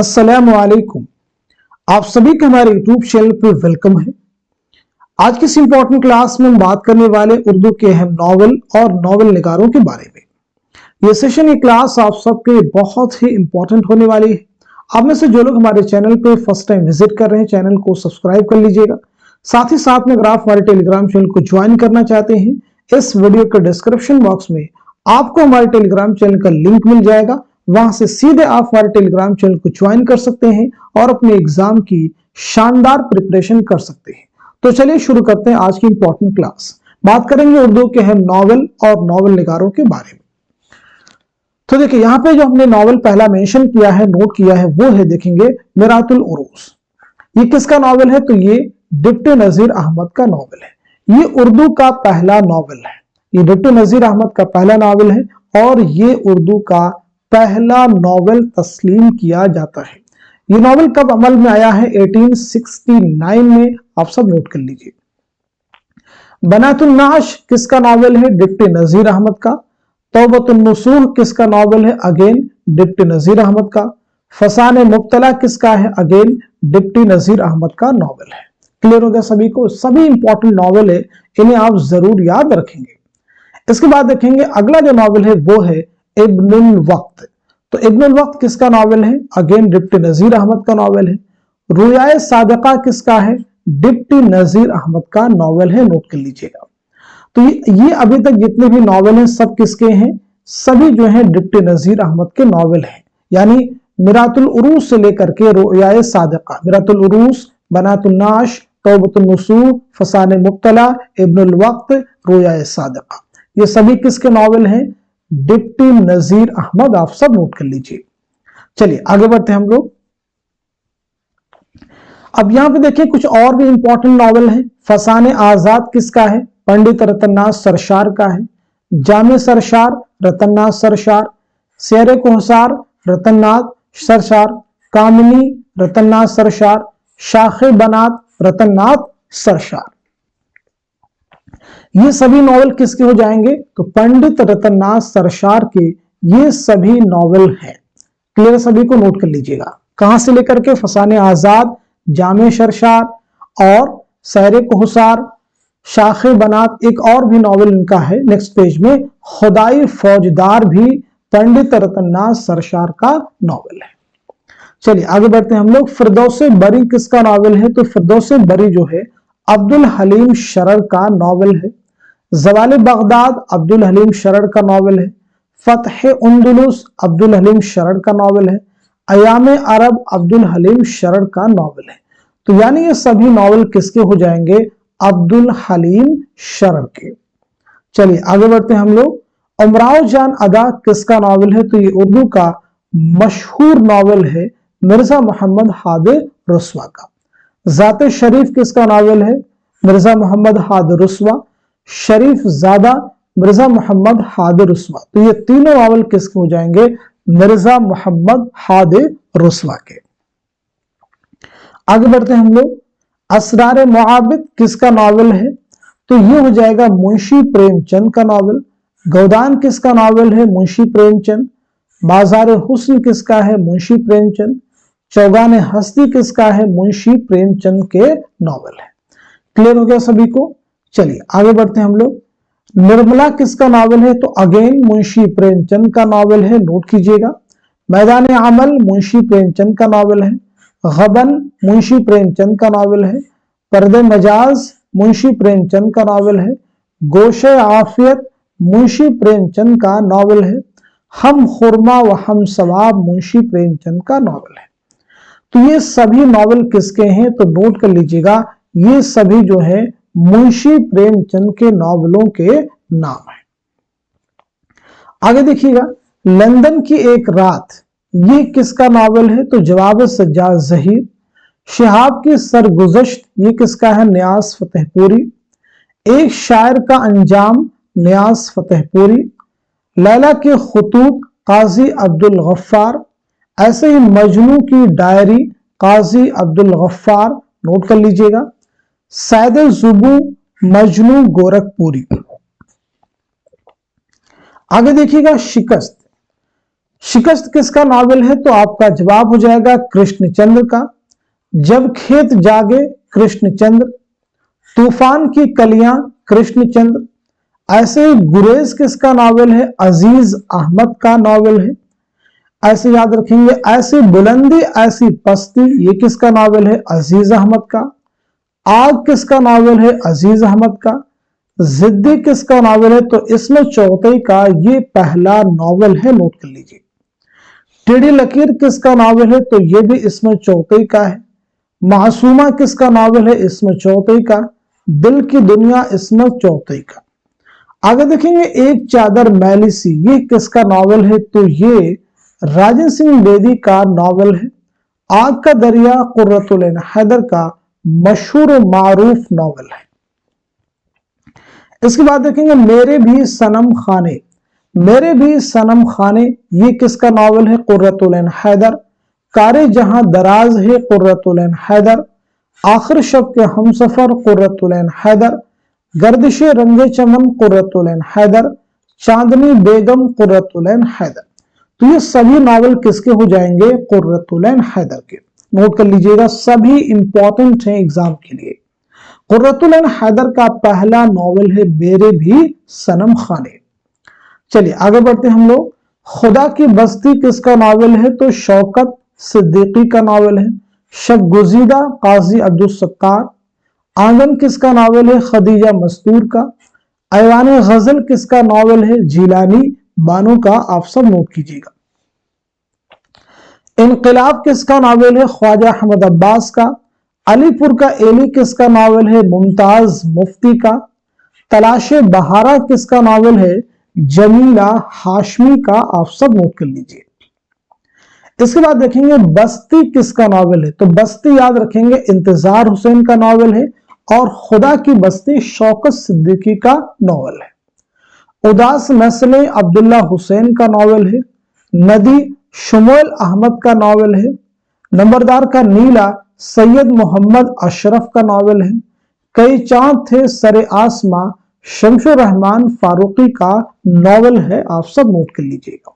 अस्सलामु अलैकुम। आप सभी का हमारे यूट्यूब चैनल पर वेलकम है। आज की इस इंपॉर्टेंट क्लास में हम बात करने वाले उर्दू के अहम नॉवल और नॉवल निगारों के बारे में। ये सेशन, ये क्लास आप सबके लिए बहुत ही इंपॉर्टेंट होने वाली है। आप में से जो लोग हमारे चैनल पे फर्स्ट टाइम विजिट कर रहे हैं, चैनल को सब्सक्राइब कर लीजिएगा। साथ ही साथ में अगर आप हमारे टेलीग्राम चैनल को ज्वाइन करना चाहते हैं, इस वीडियो के डिस्क्रिप्शन बॉक्स में आपको हमारे टेलीग्राम चैनल का लिंक मिल जाएगा। वहां से सीधे आप हमारे टेलीग्राम चैनल को ज्वाइन कर सकते हैं और अपने एग्जाम की शानदार प्रिपरेशन कर सकते हैं। तो चलिए शुरू करते हैं आज की इंपॉर्टेंट क्लास। बात करेंगे उर्दू के अहम नॉवल और नॉवल निगारों के बारे में। तो देखिए, यहाँ पे जो हमने नॉवल पहला मेंशन किया है, नोट किया है, वो है देखेंगे मिरातुल उरूस। ये किसका नॉवल है? तो ये डिप्टी नजीर अहमद का नॉवल है। ये उर्दू का पहला नॉवल है। ये डिप्टी नजीर अहमद का पहला नॉवल है और ये उर्दू का पहला नॉवल तस्लीम किया जाता है। ये नॉवल कब अमल में आया है? 1869 में। आप सब नोट कर लीजिए। बनातुन नाश किसका नॉवल है? डिप्टी नजीर अहमद का। तौबतुन नसूह किसका नॉवल है? अगेन डिप्टी नजीर अहमद का। फसाने मुब्तला किसका है? अगेन डिप्टी नजीर अहमद का नॉवल है। क्लियर हो गया सभी को? सभी इंपॉर्टेंट नॉवल है, इन्हें आप जरूर याद रखेंगे। इसके बाद देखेंगे अगला जो नॉवल है वो है इब्नुल वक्त। तो इब्नुल वक्त किसका नॉवल है? अगेन डिप्टी नजीर अहमद का नॉवल है। रुयाए सादिका किसका है? डिप्टी नजीर अहमद का नॉवल है। नोट कर लीजिएगा। तो ये अभी तक जितने भी नॉवल हैं सब किसके हैं? सभी जो हैं डिप्टी नजीर अहमद के नॉवल हैं। यानी मिरातुल उरूस से लेकर के रुयाए सादिका, मिरातुल उरूस, बनातुन नाश, तौबतुन नसूह, फसाने मुब्तला, इब्नुल वक्त, रुयाए सादिका, ये सभी किसके नॉवल हैं? डिप्टी नजीर अहमद। आप सब नोट कर लीजिए। चलिए आगे बढ़ते हैं हम लोग। अब यहां पे देखिए कुछ और भी इंपॉर्टेंट नॉवल हैं। फसाने आजाद किसका है? पंडित रतननाथ सरशार का है। जामे सरशार रतननाथ सरशार, शेर कोहसार रतननाथ सरशार, कामिनी रतननाथ सरशार, शाखे बनात रतननाथ सरशार। ये सभी नॉवल किसके हो जाएंगे? तो पंडित रतननाथ सरशार के ये सभी नॉवल हैं। क्लियर? सभी को नोट कर लीजिएगा। कहां से लेकर के? फसाने आजाद, जामे सरशार और शेर कोहसार, शाखे बनात, एक और भी नॉवल इनका है नेक्स्ट पेज में, खुदाई फौजदार भी पंडित रतननाथ सरशार का नॉवल है। चलिए आगे बढ़ते हैं हम लोग। फिरदौसे बरी किसका नॉवल है? तो फिरदौसे बरी जो है अब्दुल हलीम शरर का नॉवल है। ज़वाले बगदाद अब्दुल हलीम शरर का नॉवल है। फतह उंदुलुस अब्दुल हलीम शरर का नॉवल है। अयाम अरब अब्दुल हलीम शरर का नॉवल है। तो यानी ये सभी नॉवल किसके हो जाएंगे? अब्दुल हलीम शरर के। चलिए आगे बढ़ते हैं हम लोग। उमराव जान अदा किसका नॉवल है? तो ये उर्दू का मशहूर नॉवल है मिर्जा मोहम्मद हादिर रुस्वा का। जाते शरीफ किसका नॉवल है? मिर्जा मोहम्मद हादिर रुस्वा, शरीफ ज़ादा मिर्जा मोहम्मद हादिर रुस्वा। तो ये तीनों नॉवल किसके हो जाएंगे? मिर्जा मोहम्मद हादिर रुस्वा के। आगे बढ़ते हैं हम लोग। असरार मुआबिद किसका नॉवल है? तो ये हो जाएगा मुंशी प्रेमचंद का नॉवल। गौदान किसका नॉवल है? मुंशी प्रेमचंद। बाजार हुस्न किसका है? मुंशी प्रेमचंद। चौगान हस्ती किसका है? मुंशी प्रेमचंद के नॉवल है। क्लियर हो गया सभी को? चलिए आगे बढ़ते हैं हम लोग। निर्मला किसका नॉवल है? तो अगेन मुंशी प्रेमचंद का नॉवल है। नोट कीजिएगा। मैदान अमल मुंशी प्रेमचंद का नॉवल है। गबन मुंशी प्रेमचंद का नॉवल है। पर्दे मजाज मुंशी प्रेमचंद का नॉवल है। गोशे आफियत मुंशी प्रेमचंद का नॉवल है। हम खुरमा व हम सवाब मुंशी प्रेमचंद का नॉवल है। तो ये सभी नॉवल किसके हैं? तो नोट कर लीजिएगा, ये सभी जो है मुंशी प्रेमचंद के नॉवलों के नाम है। आगे देखिएगा, लंदन की एक रात, ये किसका नॉवल है? तो जवाब सज्जाद जहीर। शिहाब की सरगुज़श्त, ये किसका है? नियाज फतेहपुरी। एक शायर का अंजाम, नियाज फतेहपुरी। लैला के खुतूत, काजी अब्दुल गफ्फार। ऐसे ही मजनू की डायरी, काजी अब्दुल गफ्फार। नोट कर लीजिएगा। सैद जुबू, मजनू गोरखपुरी। आगे देखिएगा शिकस्त, शिकस्त किसका नावल है? तो आपका जवाब हो जाएगा कृष्णचंद्र का। जब खेत जागे कृष्णचंद्र। तूफान की कलियां कृष्णचंद्र। ऐसे गुरेज किसका नावल है? अजीज अहमद का नावल है। ऐसे याद रखेंगे, ऐसी बुलंदी ऐसी पस्ती, ये किसका नावल है? अजीज अहमद का। आग किसका नावल है? अजीज अहमद का। जिद्दी किसका नावल है? तो इसमें चौथई का ये पहला नावल है, नोट कर लीजिए। टेढ़ी लकीर किसका नावल है? तो ये भी इसमें चौथई का है। मासूमा किसका नावल है? इसमें चौथई का। दिल की दुनिया इसमें चौथई का। आगे देखेंगे, एक चादर मैली सी, ये किसका नावल है? तो ये राजन सिंह बेदी का नावल है। आग का दरिया कुर्रतुल ऐन हैदर का मशहूर मारूफ नावल है। इसके बाद देखेंगे, मेरे भी सनम खाने। मेरे भी सनम खाने, ये किसका नावल है? कुर्रतुल ऐन हैदर। कारे जहां दराज है कुर्रतुल ऐन हैदर। आखिर शब के हमसफर कुर्रतुल ऐन हैदर। गर्दिशे रंगे चमन कुर्रतुल ऐन हैदर। चांदनी बेगम कुर्रतुल ऐन हैदर। तो ये सभी नावल किसके हो जाएंगे? कुर्रतुल ऐन हैदर के। नोट कर लीजिएगा, सभी इंपॉर्टेंट हैं एग्जाम के लिए। कुर्रतुल ऐन हैदर का पहला नावल है मेरे भी सनम खाने। चलिए आगे बढ़ते हम लोग। खुदा की बस्ती किसका नावल है? तो शौकत सिद्दीकी का नावल है। शब गुजीदा काजी अब्दुल सत्तार। आंगन किसका नावल है? खदीजा मस्तूर का। ऐवान गजल किसका नावल है? जिलानी बानो का। आप सब नोट कीजिएगा। इनकलाब किसका नावल है? ख्वाजा अहमद अब्बास का। अलीपुर का एली किसका नावल है? मुमताज मुफ्ती का। तलाशे बहारा किसका नावल है? जमीला हाशमी का। आप सब नोट कर लीजिए। इसके बाद देखेंगे, बस्ती किसका नावल है? तो बस्ती याद रखेंगे इंतजार हुसैन का नावल है। और खुदा की बस्ती शौकत सिद्दीकी का नावल है। उदास नस्लें अब्दुल्ला हुसैन का नावल है। नदी शुमोल अहमद का नावल है। नंबरदार का नीला सैयद मोहम्मद अशरफ का नावल है। कई चांद थे सरे आसमां शमशुर रहमान फारूकी का नावल है। आप सब नोट कर लीजिएगा।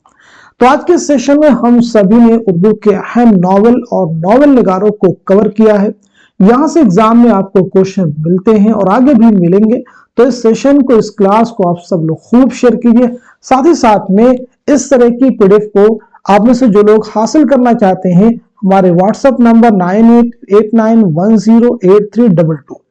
तो आज के सेशन में हम सभी ने उर्दू के अहम नावल और नावल निगारों को कवर किया है। यहां से एग्जाम में आपको क्वेश्चन मिलते हैं और आगे भी मिलेंगे। तो इस सेशन को, इस क्लास को आप सब लोग खूब शेयर कीजिए। साथ ही साथ में इस तरह की पीडीएफ को आप में से जो लोग हासिल करना चाहते हैं, हमारे व्हाट्सएप नंबर 9889108322,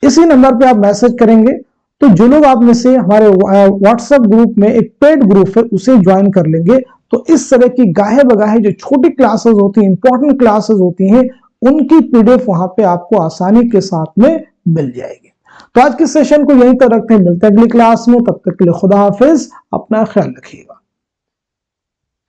इसी नंबर पे आप मैसेज करेंगे। तो जो लोग आप में से हमारे व्हाट्सएप ग्रुप में एक पेड ग्रुप है उसे ज्वाइन कर लेंगे, तो इस तरह की गाहे बगाहे जो छोटी क्लासेस होती हैं, इंपॉर्टेंट क्लासेस होती हैं, उनकी पीडीएफ वहां पे आपको आसानी के साथ में मिल जाएगी। तो आज के सेशन को यहीं तक रखते हैं, मिलते हैं अगली क्लास में। तब तक के लिए खुदा हाफिज, अपना ख्याल रखिएगा।